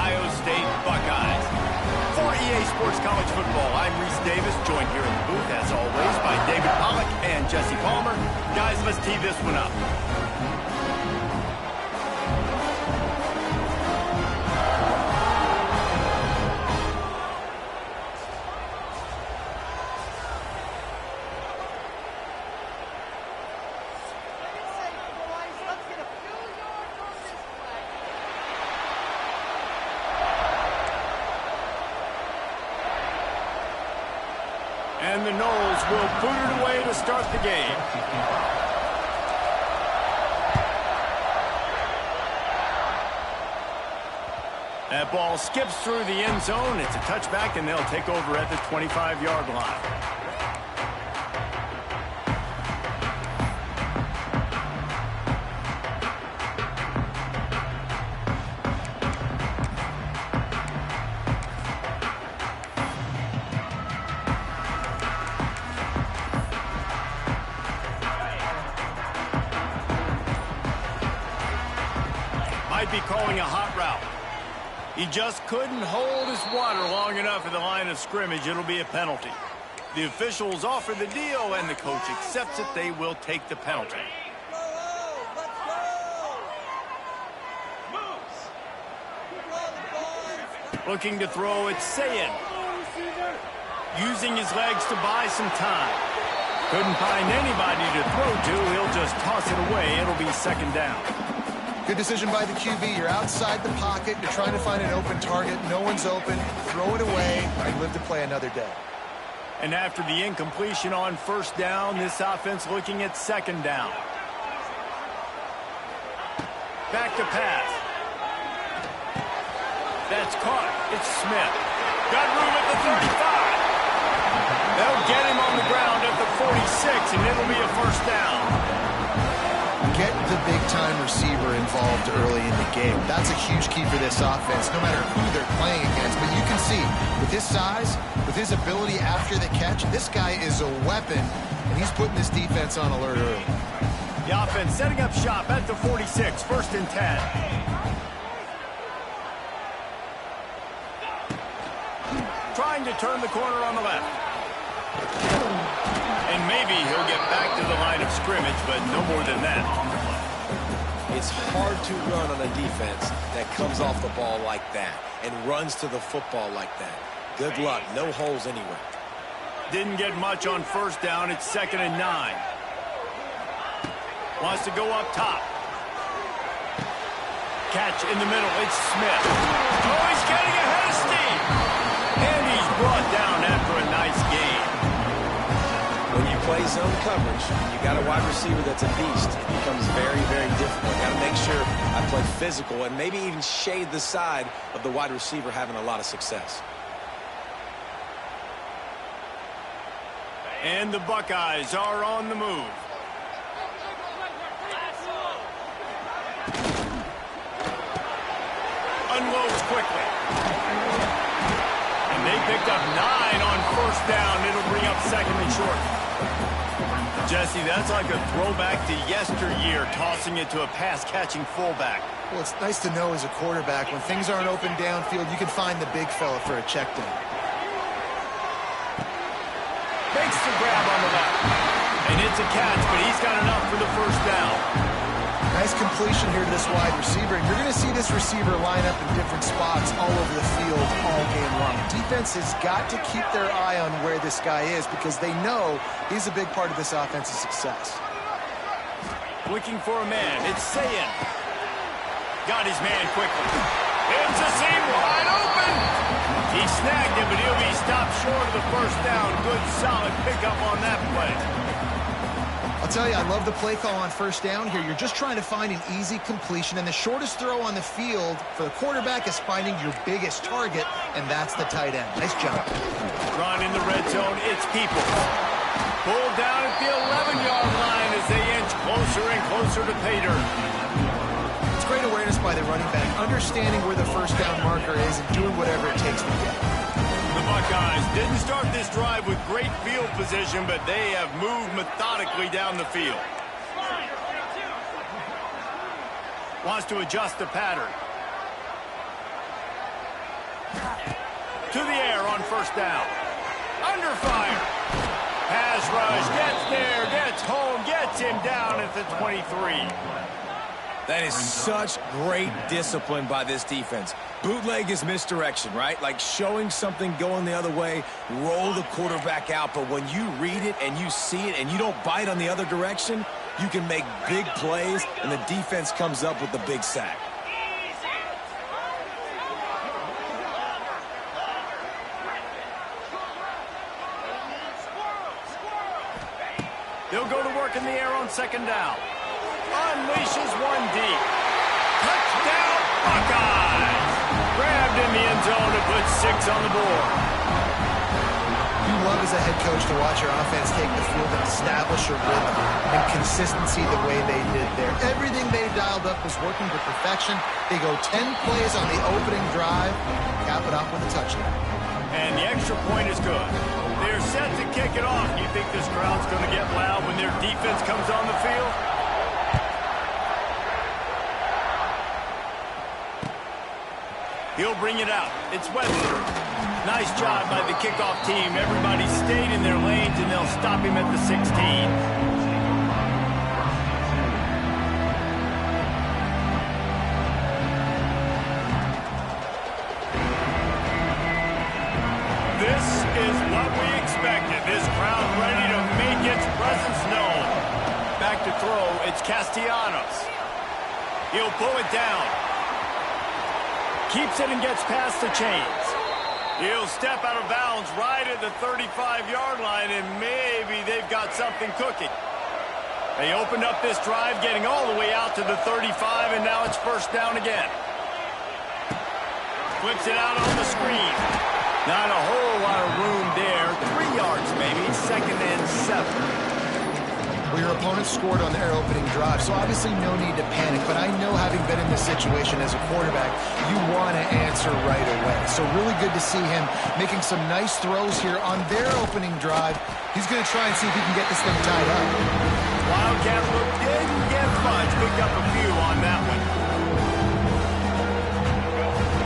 Ohio State Buckeyes. For EA Sports College Football, I'm Reese Davis, joined here in the booth, as always, by David Pollack and Jesse Palmer. Guys, let's tee this one up. And the Noles will boot it away to start the game. That ball skips through the end zone. It's a touchback, and they'll take over at the 25-yard line. Might be calling a hot route. He just couldn't hold his water long enough at the line of scrimmage. It'll be a penalty. The officials offer the deal, and the coach accepts it. They will take the penalty. Looking to throw, it's Sayin. Using his legs to buy some time. Couldn't find anybody to throw to. He'll just toss it away. It'll be second down. Good decision by the QB. You're outside the pocket. You're trying to find an open target. No one's open. Throw it away and live to play another day. And after the incompletion on first down, this offense looking at second down. Back to pass. That's caught. It's Smith. Got room at the 35. They'll get him on the ground at the 46, and it'll be a first down. Get the big-time receiver involved early in the game. That's a huge key for this offense, no matter who they're playing against. But you can see, with his size, with his ability after the catch, this guy is a weapon, and he's putting this defense on alert early. The offense setting up shop at the 46, first and 10. Trying to turn the corner on the left. And maybe he'll get back to the line of scrimmage, but no more than that. It's hard to run on a defense that comes off the ball like that and runs to the football like that. Good luck. No holes anywhere. Didn't get much on first down. It's second and 9. Wants to go up top. Catch in the middle. It's Smith. Oh, he's getting ahead of steam. And he's brought down after a nice gain. When you play zone coverage, you got a wide receiver that's a beast. It becomes very, very difficult. Got to make sure I play physical and maybe even shade the side of the wide receiver having a lot of success. And the Buckeyes are on the move. Unloads quickly. And they picked up 9 on first down. It'll bring up second and short. Jesse, that's like a throwback to yesteryear, tossing it to a pass-catching fullback. Well, it's nice to know as a quarterback, when things aren't open downfield, you can find the big fella for a check down. Makes the grab on the left. And it's a catch, but he's got enough for the first down. Nice completion here to this wide receiver. And you're going to see this receiver line up in different spots all over the field all game long. Defense has got to keep their eye on where this guy is because they know he's a big part of this offense's success. Looking for a man. It's Sayin. Got his man quickly. It's a seam wide open. He snagged him, but he'll be stopped short of the first down. Good, solid pickup on that play. I'll tell you, I love the play call on first down here. You're just trying to find an easy completion, and the shortest throw on the field for the quarterback is finding your biggest target, and that's the tight end. Nice job. Run in the red zone. It's Peoples. Pulled down at the 11-yard line as they inch closer and closer to pay dirt. It's great awareness by the running back, understanding where the first down marker is and doing whatever it takes to get it. The Buckeyes didn't start this drive with great field position, but they have moved methodically down the field. Wants to adjust the pattern. To the air on first down. Under fire. Pass rush, gets there, gets home, gets him down at the 23. That is such great discipline by this defense. Bootleg is misdirection, right? Like showing something going the other way, roll the quarterback out. But when you read it and you see it and you don't bite on the other direction, you can make big plays, and the defense comes up with the big sack. They'll go to work in the air on second down. Unleashes one deep. Touchdown, Buckeyes! Grabbed in the end zone to put 6 on the board. You love as a head coach to watch your offense take the field and establish a rhythm and consistency the way they did there. Everything they dialed up was working to perfection. They go 10 plays on the opening drive, cap it off with a touchdown. And the extra point is good. They're set to kick it off. You think this crowd's going to get loud when their defense comes on the field? He'll bring it out. It's Webster. Nice job by the kickoff team. Everybody stayed in their lanes, and they'll stop him at the 16. This is what we expected. This crowd ready to make its presence known. Back to throw. It's Castellanos. He'll pull it down. Keeps it and gets past the chains. He'll step out of bounds right at the 35-yard line, and maybe they've got something cooking. They opened up this drive, getting all the way out to the 35, and now it's first down again. Flips it out on the screen. Not a whole lot of room there. 3 yards, maybe. Second and 7. Well, your opponent scored on their opening drive, so obviously no need to panic. But I know, having been in this situation as a quarterback, you want to answer right away. So really good to see him making some nice throws here on their opening drive. He's going to try and see if he can get this thing tied up. Wildcat look didn't get much. Picked up a few on that one.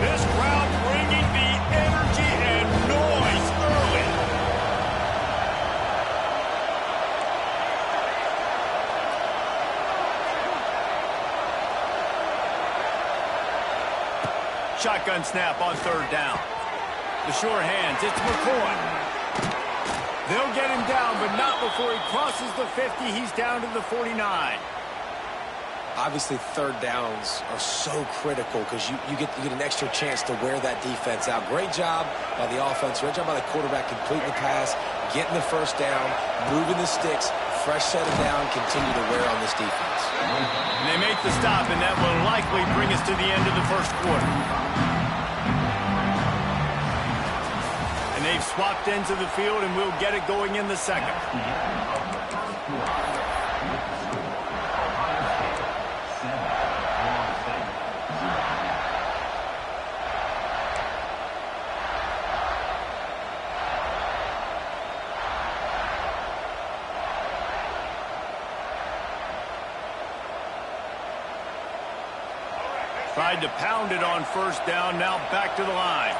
This crowd bringing the energy and noise early. Shotgun snap on third down. The sure hands, it's McCoy. They'll get him down, but not before he crosses the 50. He's down to the 49. Obviously, third downs are so critical because you get an extra chance to wear that defense out. Great job by the offense. Great job by the quarterback completing the pass, getting the first down, moving the sticks, fresh set of down, continue to wear on this defense. And they make the stop, and that will likely bring us to the end of the first quarter. And they've swapped ends of the field, and we'll get it going in the second. Tried to pound it on first down, now back to the line.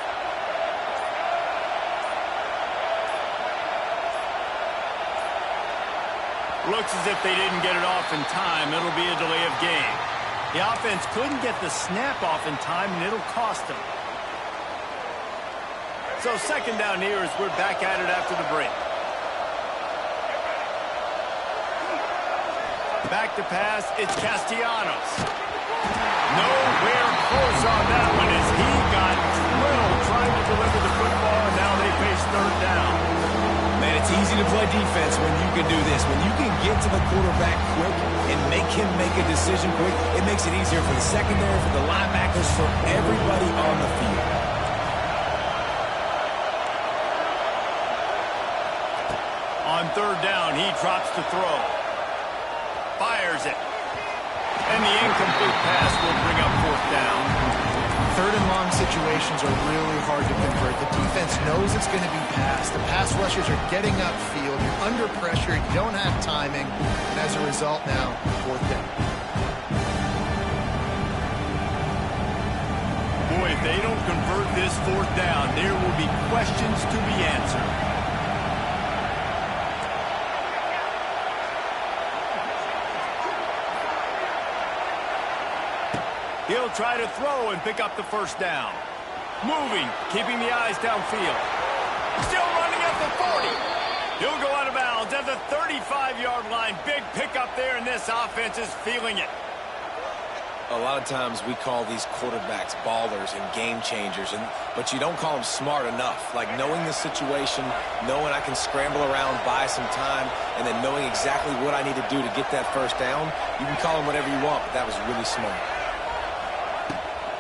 Looks as if they didn't get it off in time. It'll be a delay of game. The offense couldn't get the snap off in time, and it'll cost them. So second down here as we're back at it after the break. Back to pass, it's Castellanos. Nowhere close on that one as he got drilled trying to deliver the football, and now they face third down. Man, it's easy to play defense when you can do this. When you can get to the quarterback quick and make him make a decision quick, it makes it easier for the secondary, for the linebackers, for everybody on the field. On third down, he drops to throw. Fires it. And the incomplete pass will bring up fourth down. Third and long situations are really hard to convert. The defense knows it's going to be passed. The pass rushers are getting upfield. You're under pressure. You don't have timing. And as a result now, fourth down. Boy, if they don't convert this fourth down, there will be questions to be answered. He'll try to throw and pick up the first down. Moving, keeping the eyes downfield. Still running at the 40. He'll go out of bounds at the 35-yard line. Big pickup there, and this offense is feeling it. A lot of times we call these quarterbacks ballers and game changers, but you don't call them smart enough. Like knowing the situation, knowing I can scramble around, buy some time, and then knowing exactly what I need to do to get that first down. You can call them whatever you want, but that was really smart.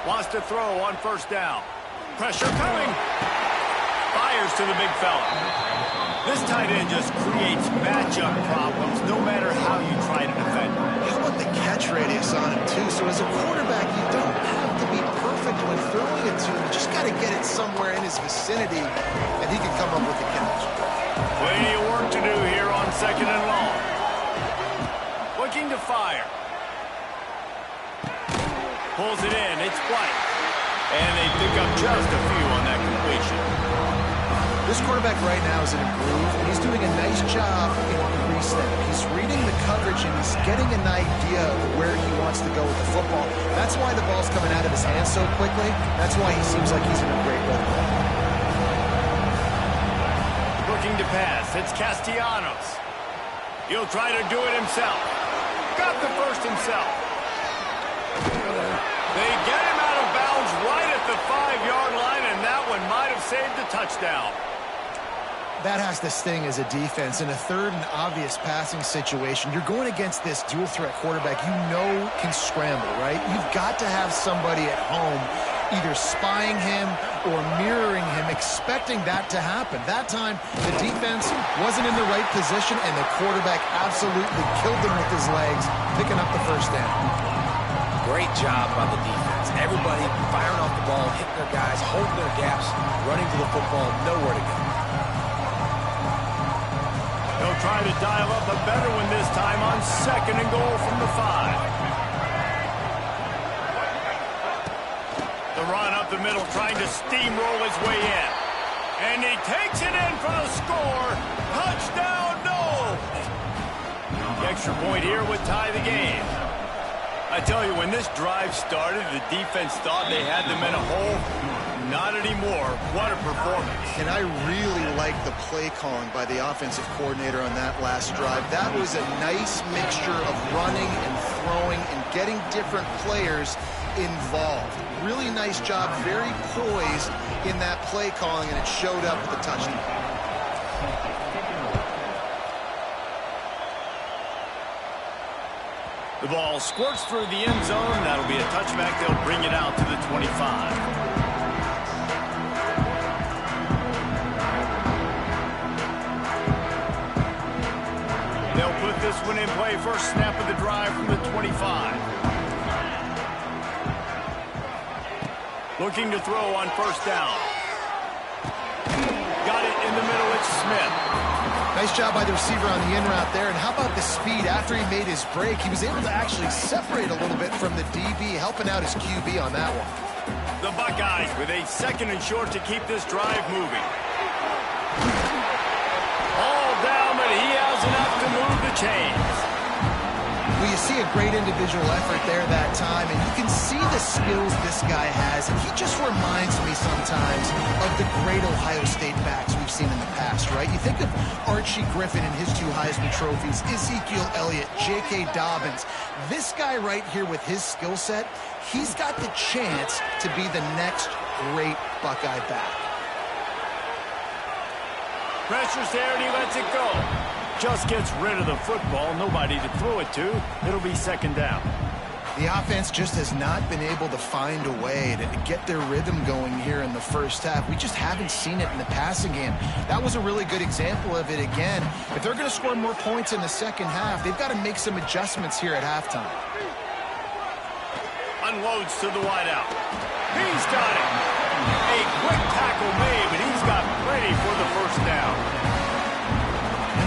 Wants to throw on first down. Pressure coming. Fires to the big fella. This tight end just creates matchup problems no matter how you try to defend. How about the catch radius on him, too? So as a quarterback, you don't have to be perfect when throwing it to him. You just got to get it somewhere in his vicinity, and he can come up with the catch. Plenty of work to do here on second and long. Looking to fire. Pulls it in. It's White. And they pick up just a few on that completion. This quarterback right now is in a groove, and he's doing a nice job in pre-snap. He's reading the coverage, and he's getting an idea of where he wants to go with the football. That's why the ball's coming out of his hands so quickly. That's why he seems like he's in a great rhythm. Looking to pass. It's Castellanos. He'll try to do it himself. Got the first himself. They get him out of bounds right at the 5-yard line, and that one might have saved the touchdown. That has to sting as a defense. In a third and obvious passing situation, you're going against this dual-threat quarterback you know can scramble, right? You've got to have somebody at home either spying him or mirroring him, expecting that to happen. That time, the defense wasn't in the right position, and the quarterback absolutely killed them with his legs, picking up the first down. Great job by the defense. Everybody firing off the ball, hitting their guys, holding their gaps, running to the football, nowhere to go. They'll try to dial up a better one this time on second and goal from the 5. The run up the middle, trying to steamroll his way in. And he takes it in for the score. Touchdown, no! The extra point here would tie the game. I tell you, when this drive started, the defense thought they had them in a hole. Not anymore. What a performance. And I really like the play calling by the offensive coordinator on that last drive. That was a nice mixture of running and throwing and getting different players involved. Really nice job, very poised in that play calling, and it showed up with the touchdown. The ball squirts through the end zone. That'll be a touchback. They'll bring it out to the 25. They'll put this one in play. First snap of the drive from the 25. Looking to throw on first down. Got it in the middle. It's Smith. Nice job by the receiver on the in route there. And how about the speed after he made his break? He was able to actually separate a little bit from the DB, helping out his QB on that one. The Buckeyes with a second and short to keep this drive moving. All down, but he has enough to move the chains. Well, you see a great individual effort there that time, and you can see the skills this guy has, and he just reminds me sometimes of the great Ohio State backs we've seen in the past, right? You think of Archie Griffin and his 2 Heisman trophies, Ezekiel Elliott, J.K. Dobbins. This guy right here with his skill set, he's got the chance to be the next great Buckeye back. Pressure's there, and he lets it go. Just gets rid of the football. Nobody to throw it to. It'll be second down. The offense just has not been able to find a way to get their rhythm going here in the first half. We just haven't seen it in the passing game. That was a really good example of it again. If they're going to score more points in the second half, they've got to make some adjustments here at halftime. Unloads to the wideout. He's got it. A quick tackle made, but he's got plenty for the first down.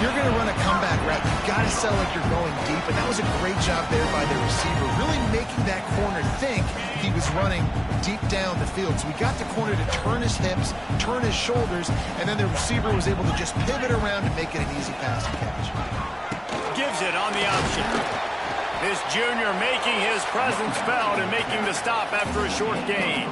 You're going to run a comeback route, you've got to sell like you're going deep, and that was a great job there by the receiver, really making that corner think he was running deep down the field. So we got the corner to turn his hips, turn his shoulders, and then the receiver was able to just pivot around and make it an easy pass and catch. Gives it on the option. This junior making his presence felt and making the stop after a short gain.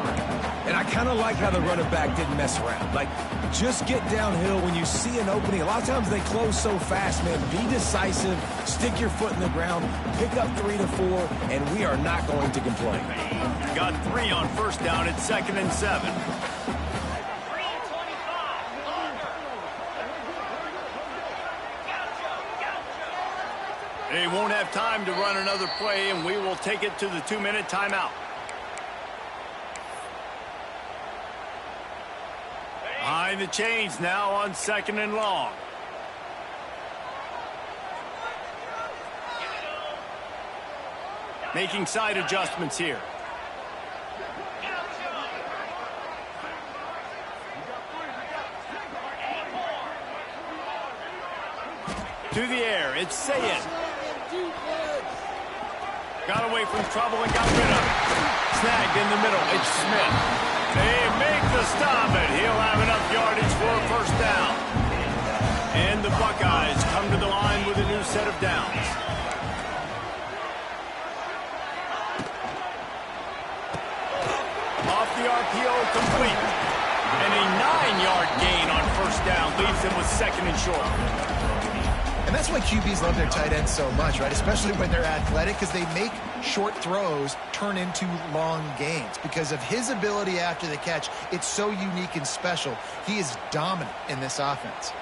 And I kind of like how the running back didn't mess around. Like, just get downhill when you see an opening. A lot of times they close so fast, man. Be decisive, stick your foot in the ground, pick up 3 to 4, and we are not going to complain. Got 3 on first down at 2nd and 7. They won't have time to run another play, and we will take it to the 2-minute timeout. Behind the chains now on 2nd and long. Making side adjustments here. To the air, it's Sayin. Got away from trouble and got rid of it. Snagged in the middle, it's Smith. They make the stop, and he'll have enough yardage for a first down. And the Buckeyes come to the line with a new set of downs. Off the RPO, complete. And a 9-yard gain on first down leaves him with 2nd and short. And that's why QBs love their tight ends so much, right? Especially when they're athletic, because they make short throws turn into long gains. Because of his ability after the catch, it's so unique and special. He is dominant in this offense.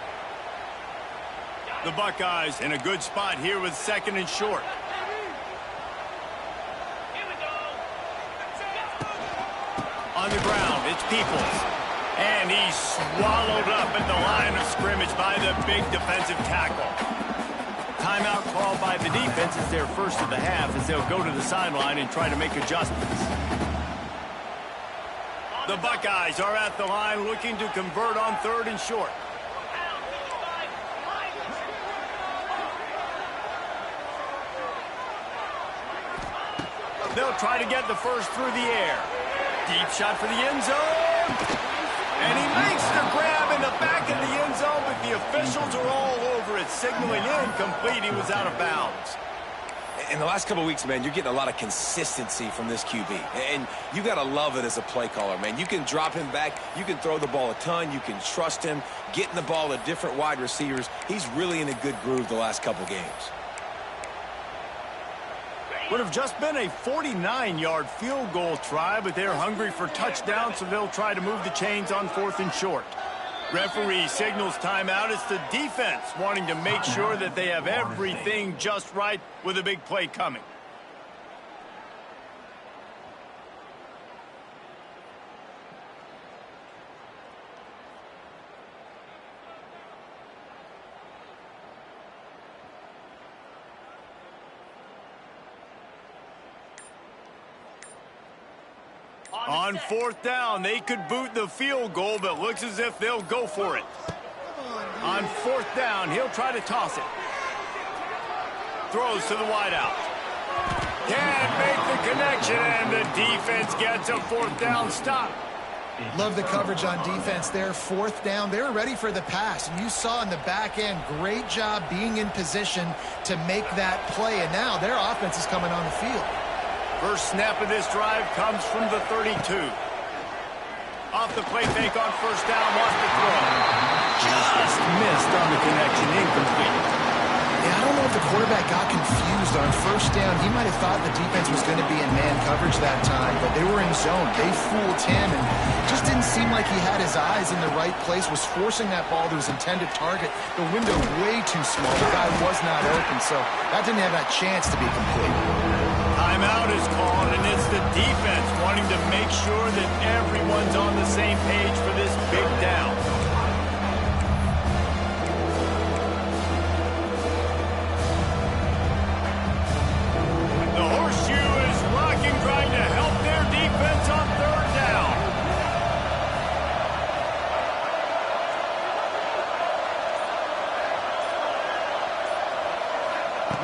The Buckeyes in a good spot here with 2nd and short. On the ground, it's Peoples. And he's swallowed up at the line of scrimmage by the big defensive tackle. Timeout called by the defense is their first of the half as they'll go to the sideline and try to make adjustments. The Buckeyes are at the line looking to convert on 3rd and short. They'll try to get the first through the air. Deep shot for the end zone. And he makes the grab in the back of the end zone, but the officials are all over it, signaling incomplete. He was out of bounds. In the last couple of weeks, man, you're getting a lot of consistency from this QB. And you got to love it as a play caller, man. You can drop him back. You can throw the ball a ton. You can trust him, getting the ball to different wide receivers. He's really in a good groove the last couple games. Would have just been a 49-yard field goal try, but they're hungry for touchdown, so they'll try to move the chains on 4th and short. Referee signals timeout. It's the defense wanting to make sure that they have everything just right with a big play coming. On 4th down, they could boot the field goal, but looks as if they'll go for it. On 4th down, he'll try to toss it. Throws to the wideout. Can't make the connection, and the defense gets a 4th down stop. Love the coverage on defense there. 4th down, they were ready for the pass. And you saw in the back end, great job being in position to make that play. And now their offense is coming on the field. First snap of this drive comes from the 32. Off the play fake on 1st down, lost the throw. Just missed on the connection, incomplete. Yeah, I don't know if the quarterback got confused on 1st down. He might have thought the defense was going to be in man coverage that time, but they were in zone. They fooled him and just didn't seem like he had his eyes in the right place, was forcing that ball to his intended target. The window way too small. The guy was not open, so that didn't have that chance to be complete. Timeout is called, and it's the defense wanting to make sure that everyone's on the same page for this big down. The horseshoe is rocking, trying to help their defense on 3rd down.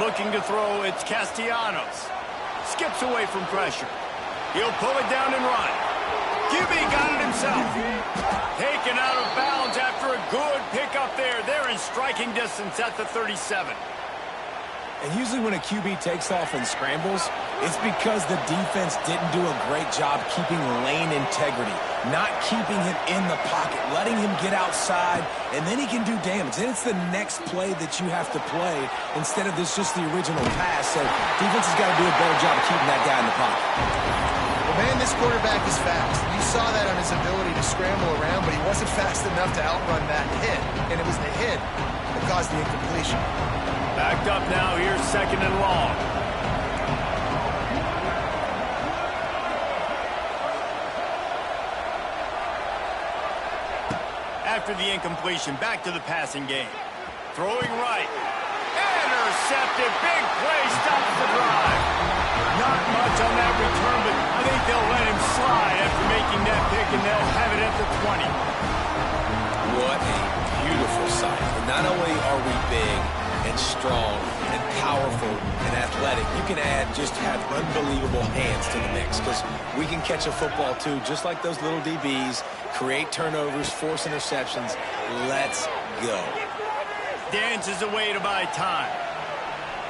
Looking to throw, it's Castellanos. Skips away from pressure. He'll pull it down and run. QB got it himself. Taken out of bounds after a good pickup there. They're in striking distance at the 37. And usually when a QB takes off and scrambles, it's because the defense didn't do a great job keeping lane integrity, not keeping him in the pocket, letting him get outside, and then he can do damage. Then it's the next play that you have to play instead of this just the original pass. So defense has got to do a better job of keeping that guy in the pocket. Well, man, this quarterback is fast. You saw that on his ability to scramble around, but he wasn't fast enough to outrun that hit, and it was the hit that caused the incompletion. Backed up now, here's 2nd and long. After the incompletion, back to the passing game. Throwing right. Intercepted. Big play stops the drive. Not much on that return, but I think they'll let him slide after making that pick, and they'll have it at the 20. What a beautiful sight. And not only are we big and strong and powerful and athletic, you can just have unbelievable hands to the mix, because we can catch a football too, just like those little DBs, create turnovers, force interceptions. Let's go. Dances away to buy time.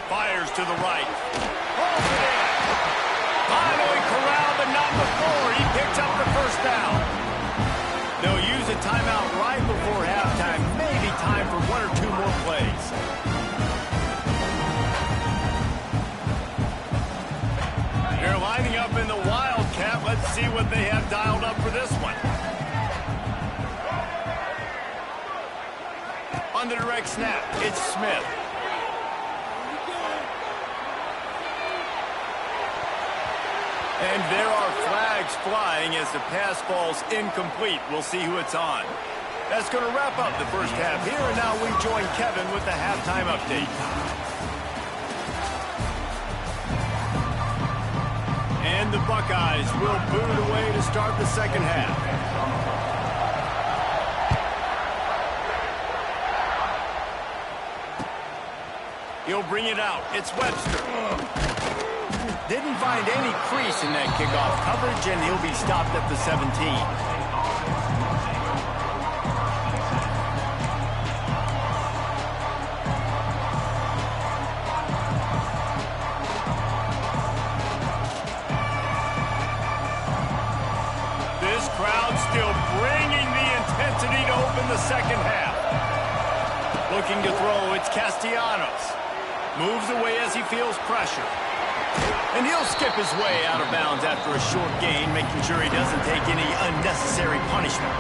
Fires to the right. Holds it in. Finally corralled, but not before. He picks up the first down. They'll use a timeout right before halftime. Maybe time for 1 or 2 more plays. They're lining up in the Wildcat. Let's see what they have dialed up for this one. On the direct snap, it's Smith. And there are flags flying as the pass falls incomplete. We'll see who it's on. That's going to wrap up the first half here, and now we join Kevin with the halftime update. And the Buckeyes will boot it away to start the second half. He'll bring it out. It's Webster. Didn't find any crease in that kickoff coverage, and he'll be stopped at the 17. Still bringing the intensity to open the second half. Looking to throw, it's Castellanos. Moves away as he feels pressure. And he'll skip his way out of bounds after a short gain, making sure he doesn't take any unnecessary punishment.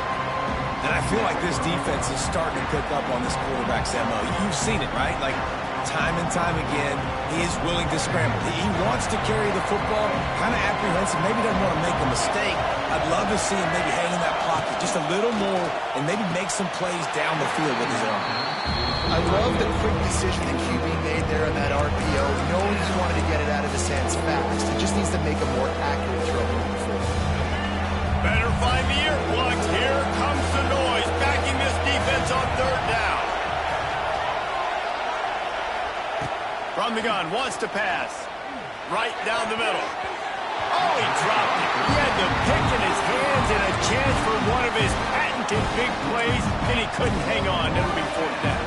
And I feel like this defense is starting to pick up on this quarterback's MO. You've seen it, right? Like, time and time again, he is willing to scramble. He wants to carry the football, kind of apprehensive, maybe doesn't want to make a mistake. I'd love to see him maybe hang in that pocket just a little more and maybe make some plays down the field with his arm. I love the quick decision that QB made there on that RPO, knowing he wanted to get it out of his hands fast. It just needs to make a more accurate throw moving forward. Better find the earplugs. Here comes the noise, backing this defense on third down. From the gun, wants to pass. Right down the middle. Oh, he dropped it. He had the pick in his hands and a chance for one of his patented big plays, and he couldn't hang on. It'll be fourth down.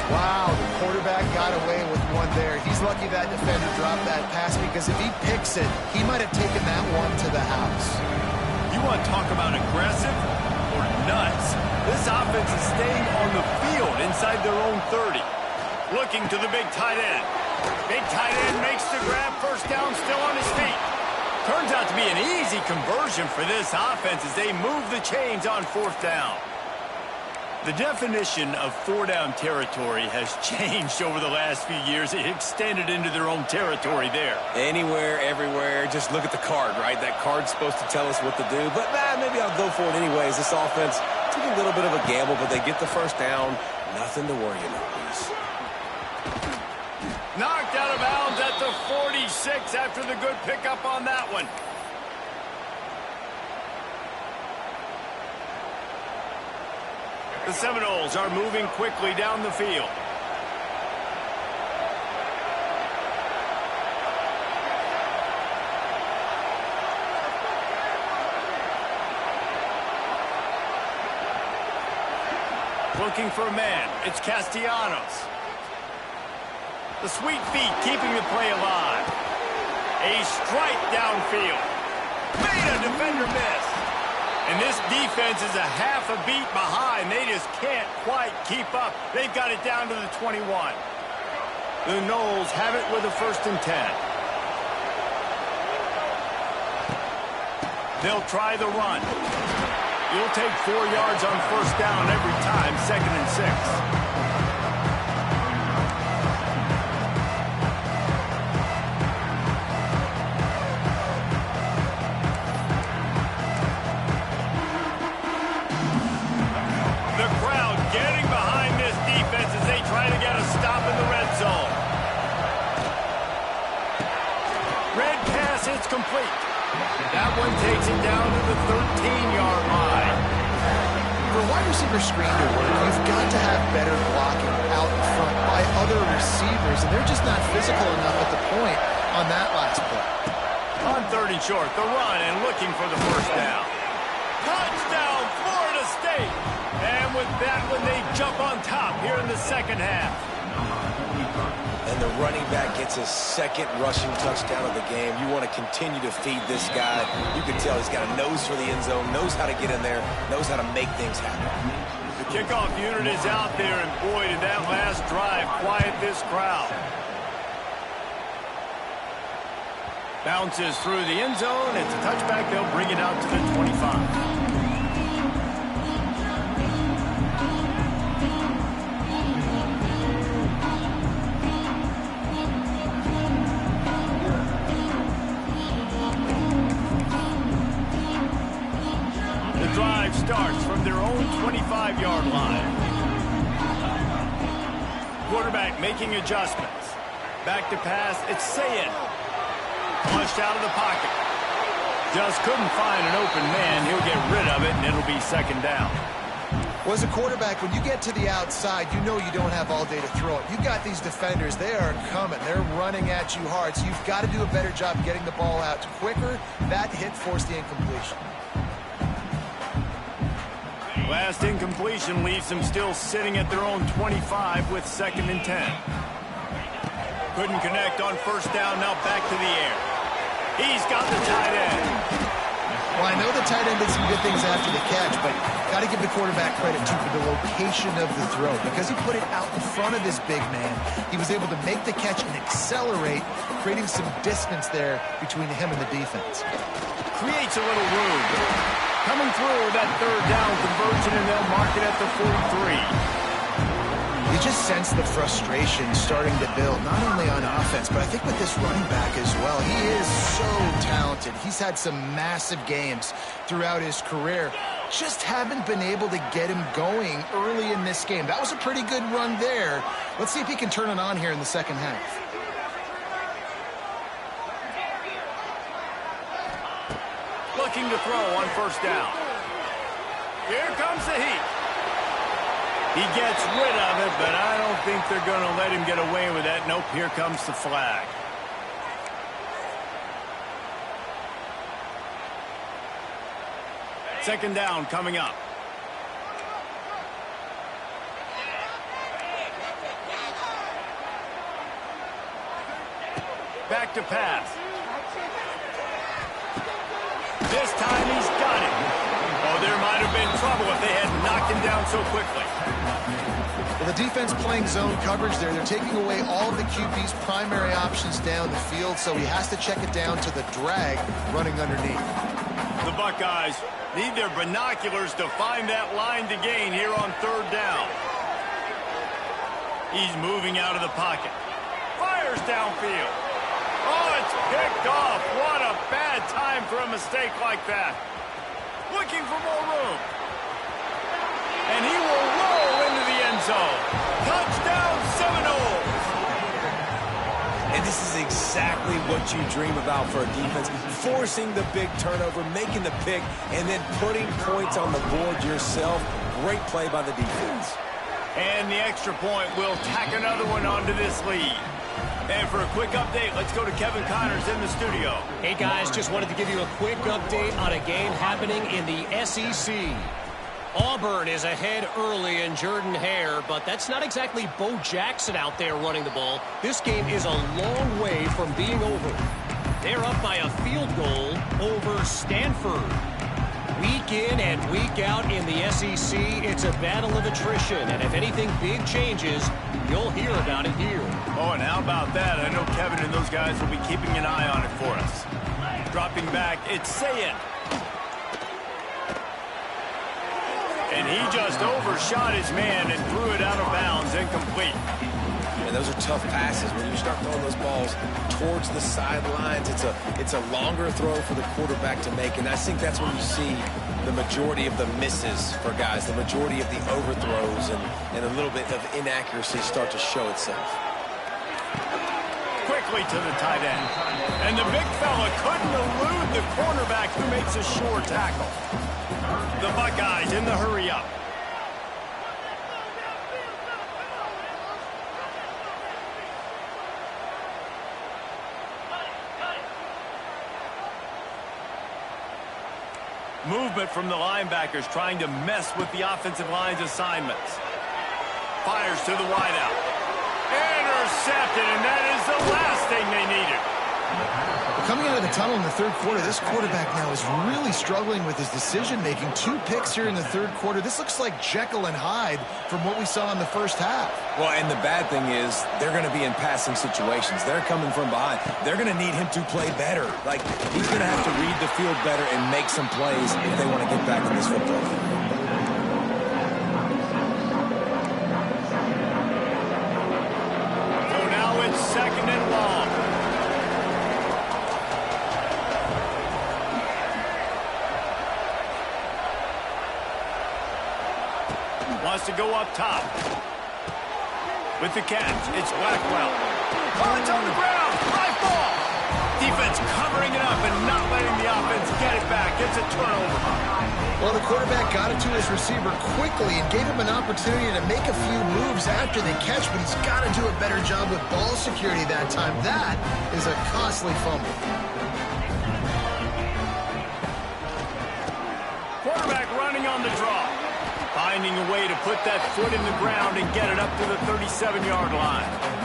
Wow, the quarterback got away with one there. He's lucky that defender dropped that pass, because if he picks it, he might have taken that one to the house. You want to talk about aggressive or nuts? This offense is staying on the field inside their own 30. Looking to the big tight end. Big tight end makes the grab. First down, still on his feet. Turns out to be an easy conversion for this offense as they move the chains on fourth down. The definition of four-down territory has changed over the last few years. It extended into their own territory there. Anywhere, everywhere, just look at the card, right? That card's supposed to tell us what to do, but maybe I'll go for it anyways. This offense took a little bit of a gamble, but they get the first down. Nothing to worry about, please. Knocked out of bounds at the 46 after the good pickup on that one. The Seminoles are moving quickly down the field. looking for a man. It's Castellanos. The sweet feet keeping the play alive. A strike downfield. Made a defender miss. And this defense is a half a beat behind. They just can't quite keep up. They've got it down to the 21. The Noles have it with a 1st and 10. They'll try the run. You'll take 4 yards on 1st down every time, 2nd and 6. The crowd getting behind this defense as they try to get a stop in the red zone. Red pass hits complete. That one takes it down to the 13-yard line. For a wide receiver screen to work, you've got to have better blocking out in front by other receivers, and they're just not physical enough at the point on that last play. On 3rd and short, the run and looking for the 1st down. Touchdown, Florida State! And with that one, they jump on top here in the 2nd half. And the running back gets his 2nd rushing touchdown of the game. You want to continue to feed this guy. You can tell he's got a nose for the end zone, knows how to get in there, knows how to make things happen. The kickoff unit is out there, and boy, did that last drive quiet this crowd. Bounces through the end zone. It's a touchback. They'll bring it out to the 25. Drive starts from their own 25-yard line. Quarterback making adjustments. Back to pass, it's Sayin. Flushed out of the pocket. Just couldn't find an open man. He'll get rid of it, and it'll be 2nd down. Well, as a quarterback, when you get to the outside, you know you don't have all day to throw it. You've got these defenders. They are coming. They're running at you hard, so you've got to do a better job getting the ball out quicker. That hit forced the incompletion. Last incompletion leaves them still sitting at their own 25 with 2nd and 10. Couldn't connect on 1st down, now back to the air. He's got the tight end. Well, I know the tight end did some good things after the catch, but got to give the quarterback credit, too, for the location of the throw. Because he put it out in front of his big man, he was able to make the catch and accelerate, creating some distance there between him and the defense. Creates a little room. Coming through that 3rd down conversion, and they'll mark it at the 43. You just sense the frustration starting to build, not only on offense, but I think with this running back as well. He is so talented. He's had some massive games throughout his career. Just haven't been able to get him going early in this game. That was a pretty good run there. Let's see if he can turn it on here in the 2nd half. Looking to throw on 1st down. Here comes the heat. He gets rid of it, but I don't think they're going to let him get away with that. Nope, here comes the flag. Second down coming up. Back to pass. This time he's got it. Oh, there might have been trouble if they had knocked him down so quickly. Well, the defense playing zone coverage there. They're taking away all of the QB's primary options down the field, so he has to check it down to the drag running underneath. The Buckeyes need their binoculars to find that line to gain here on 3rd down. He's moving out of the pocket. Fires downfield. Oh, it's picked off. What a bad time for a mistake like that. Looking for more room. And he will roll into the end zone. Touchdown, Seminoles. And this is exactly what you dream about for a defense. Forcing the big turnover, making the pick, and then putting points on the board yourself. Great play by the defense. And the extra point will tack another one onto this lead. And for a quick update, let's go to Kevin Connors in the studio. Hey, guys, just wanted to give you a quick update on a game happening in the SEC. Auburn is ahead early in Jordan-Hare, but that's not exactly Bo Jackson out there running the ball. This game is a long way from being over. They're up by a field goal over Stanford. Week in and week out in the SEC, it's a battle of attrition, and if anything big changes, you'll hear about it here. Oh, and how about that? I know Kevin and those guys will be keeping an eye on it for us. Dropping back, it's Sayin. And he just overshot his man and threw it out of bounds, incomplete. And those are tough passes. When you start throwing those balls towards the sidelines, it's a longer throw for the quarterback to make. And I think that's when you see the majority of the misses for guys, the majority of the overthrows and a little bit of inaccuracy start to show itself. Quickly to the tight end. And the big fella couldn't elude the cornerback who makes a sure tackle. The Buckeyes in the hurry up. Movement from the linebackers trying to mess with the offensive line's assignments. Fires to the wideout. Intercepted, and that is the last thing they needed. Coming out of the tunnel in the third quarter, this quarterback now is really struggling with his decision-making. 2 picks here in the third quarter. This looks like Jekyll and Hyde from what we saw in the first half. Well, and the bad thing is they're going to be in passing situations. They're coming from behind. They're going to need him to play better. Like, he's going to have to read the field better and make some plays if they want to get back in this football game. So now it's 2nd and long. Wants to go up top. With the catch, it's Blackwell. Oh, it's on the ground. High ball. Defense covering it up and not letting the offense get it back. It's a turnover. Well, the quarterback got it to his receiver quickly and gave him an opportunity to make a few moves after the catch, but he's got to do a better job with ball security that time. That is a costly fumble. Quarterback running on the draw. Finding a way to put that foot in the ground and get it up to the 37-yard line.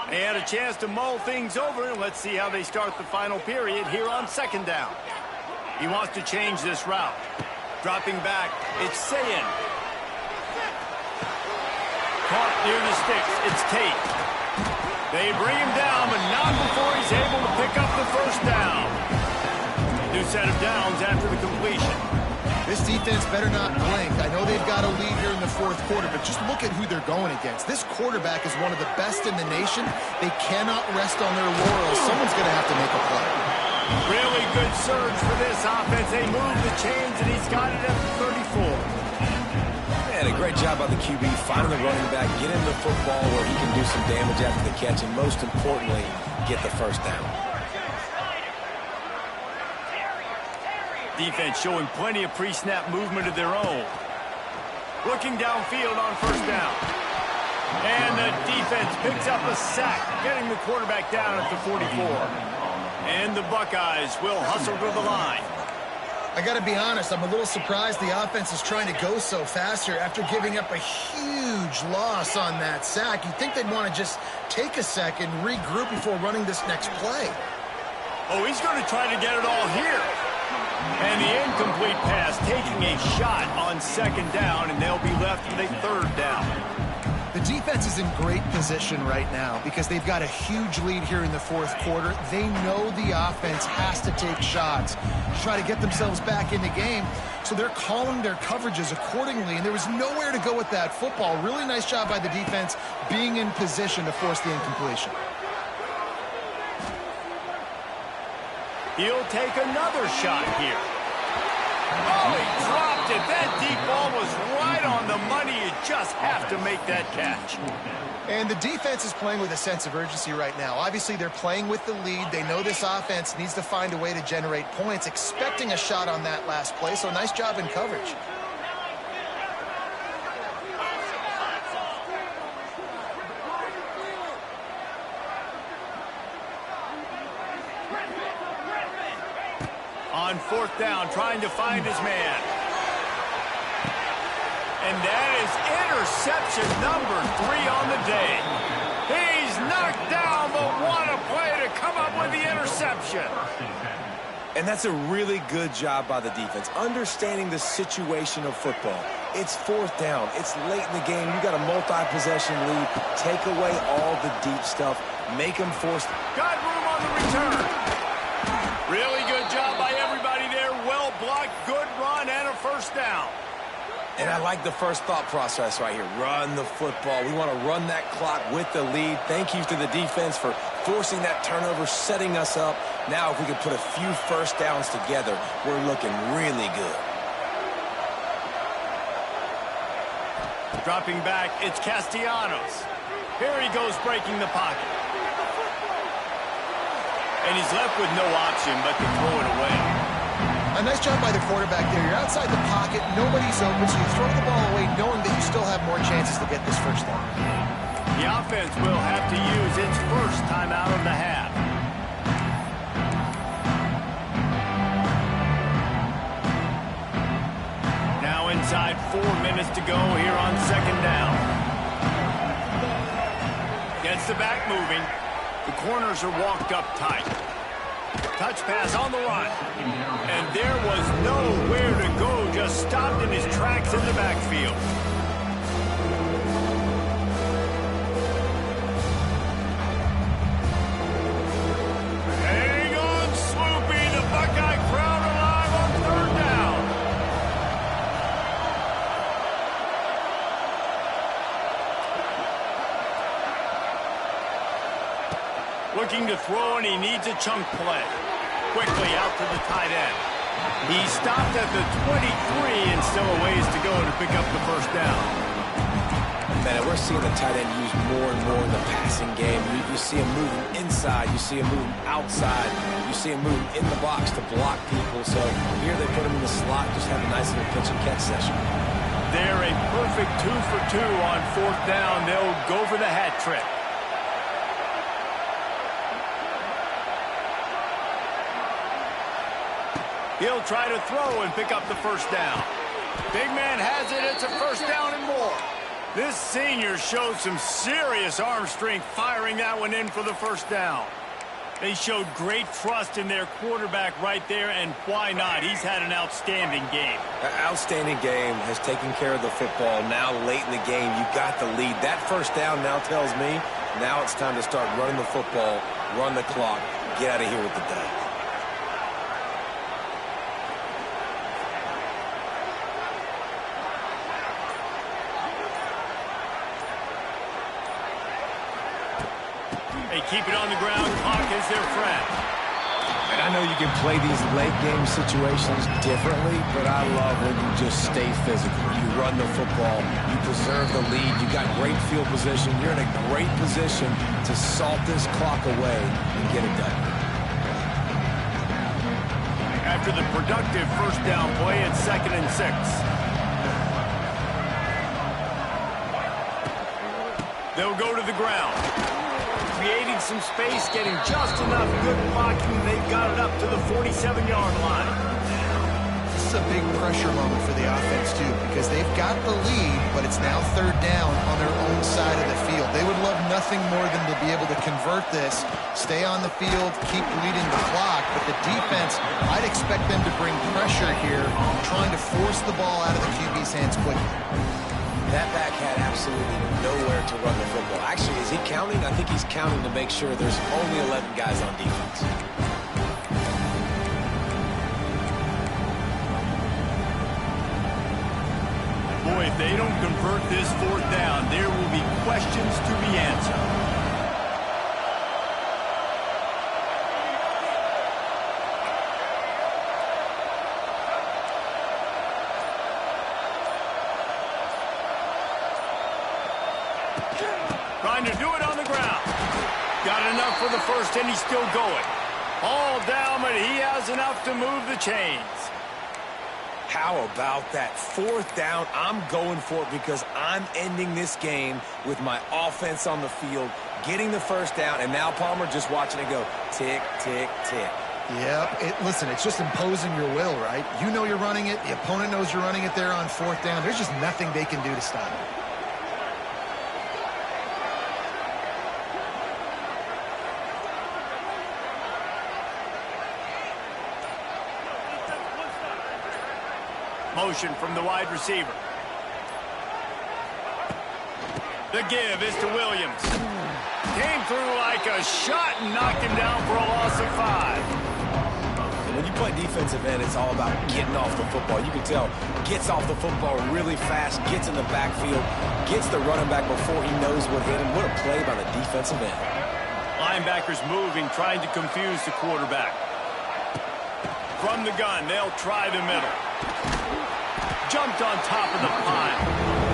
They had a chance to mull things over, and let's see how they start the final period here on 2nd down. He wants to change this route. Dropping back, it's Sayin. Caught near the sticks, it's Tate. They bring him down, but not before he's able to pick up the first down. New set of downs after the completion. This defense better not blink. I know they've got a lead here in the fourth quarter, but just look at who they're going against. This quarterback is one of the best in the nation. They cannot rest on their laurels. Someone's going to have to make a play. Really good surge for this offense. They move the chains, and he's got it at the 34. Man, a great job by the QB, finding the running back, get him the football where he can do some damage after the catch, and most importantly, get the first down. Defense showing plenty of pre-snap movement of their own. Looking downfield on first down. And the defense picks up a sack, getting the quarterback down at the 44. And the Buckeyes will hustle to the line. I got to be honest, I'm a little surprised the offense is trying to go so fast here after giving up a huge loss on that sack. You'd think they'd want to just take a second, regroup before running this next play. Oh, he's going to try to get it all here. And the incomplete pass taking a shot on 2nd down, and they'll be left with a 3rd down. The defense is in great position right now because they've got a huge lead here in the fourth quarter. They know the offense has to take shots to try to get themselves back in the game, so they're calling their coverages accordingly, and there was nowhere to go with that football. Really nice job by the defense being in position to force the incompletion. He'll take another shot here. Oh, he dropped it. That deep ball was right on the money just have to make that catch. And the defense is playing with a sense of urgency right now. Obviously, they're playing with the lead. They know this offense needs to find a way to generate points, expecting a shot on that last play, so nice job in coverage. On fourth down, trying to find his man. And that is interception number 3 on the day. He's knocked down, but what a play to come up with the interception. And that's a really good job by the defense, understanding the situation of football. It's fourth down. It's late in the game. You got a multi-possession lead. Take away all the deep stuff. Make them force. Got room on the return. Really good job by everybody there. Well blocked, good run, and a first down. And I like the first thought process right here. Run the football. We want to run that clock with the lead. Thank you to the defense for forcing that turnover, setting us up. Now if we can put a few first downs together, we're looking really good. Dropping back, it's Castellanos. Here he goes breaking the pocket. And he's left with no option but to throw it away. A nice job by the quarterback there. You're outside the pocket, nobody's open, so you throw the ball away knowing that you still have more chances to get this first down. The offense will have to use its first timeout of the half. Now inside 4 minutes to go here on second down. Gets the back moving. The corners are walked up tight. Touch pass on the run. And there was nowhere to go, just stopped in his tracks in the backfield. Hang on, Swoopy, the Buckeye crowd alive on third down. Looking to throw, and he needs a chunk play. Quickly out to the tight end. He stopped at the 23 and still a ways to go to pick up the first down. Man, we're seeing the tight end used more and more in the passing game. You see him moving inside. You see him moving outside. You see him moving in the box to block people. So here they put him in the slot, just have a nice little pitch and catch session. They're a perfect 2 for 2 on fourth down. They'll go for the hat trick. He'll try to throw and pick up the first down. Big man has it. It's a first down and more. This senior showed some serious arm strength firing that one in for the first down. They showed great trust in their quarterback right there, and why not? He's had an outstanding game. An outstanding game, has taken care of the football. Now late in the game, you got the lead. That first down now tells me now it's time to start running the football, run the clock, get out of here with the day. They keep it on the ground. Clock is their friend. And I know you can play these late game situations differently, but I love when you just stay physical. You run the football. You preserve the lead. You got great field position. You're in a great position to salt this clock away and get it done. After the productive first down play, it's 2nd and 6. They'll go to the ground. Creating some space, getting just enough good blocking. They've got it up to the 47-yard line. This is a big pressure moment for the offense, too, because they've got the lead, but it's now third down on their own side of the field. They would love nothing more than to be able to convert this, stay on the field, keep leading the clock. But the defense, I'd expect them to bring pressure here, trying to force the ball out of the QB's hands quickly. That back had absolutely nowhere to run the football. Actually, is he counting? I think he's counting to make sure there's only 11 guys on defense. Boy, if they don't convert this fourth down, there will be questions to be answered. Trying to do it on the ground. Got enough for the first, and he's still going. All down, but he has enough to move the chains. How about that? 4th down, I'm going for it because I'm ending this game with my offense on the field, getting the first down, and now Palmer just watching it go tick, tick, tick. Yep. Listen, it's just imposing your will, right? You know you're running it. The opponent knows you're running it there on 4th down. There's just nothing they can do to stop it. Motion from the wide receiver. The give is to Williams. Came through like a shot and knocked him down for a loss of 5. When you play defensive end, it's all about getting off the football. You can tell, gets off the football really fast, gets in the backfield, gets the running back before he knows what hit him. What a play by the defensive end. Linebackers moving, trying to confuse the quarterback. From the gun, they'll try the middle. Jumped on top of the pile.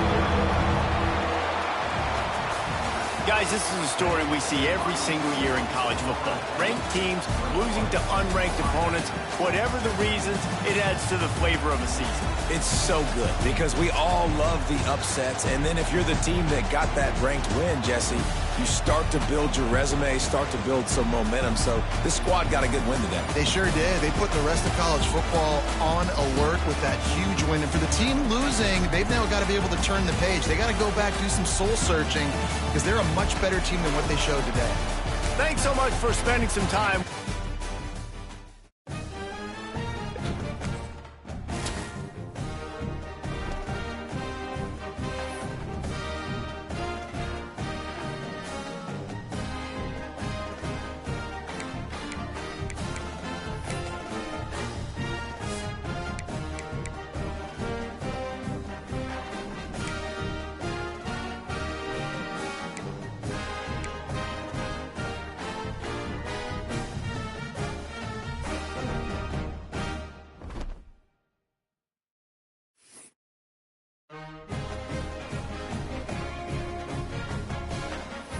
Guys, this is a story we see every single year in college football. Ranked teams losing to unranked opponents. Whatever the reasons, it adds to the flavor of a season. It's so good because we all love the upsets. And then if you're the team that got that ranked win, Jesse, you start to build your resume, start to build some momentum. So this squad got a good win today. They sure did. They put the rest of college football on alert with that huge win. And for the team losing, they've now got to be able to turn the page. They got to go back, do some soul searching, because they're a much better team than what they showed today. Thanks so much for spending some time.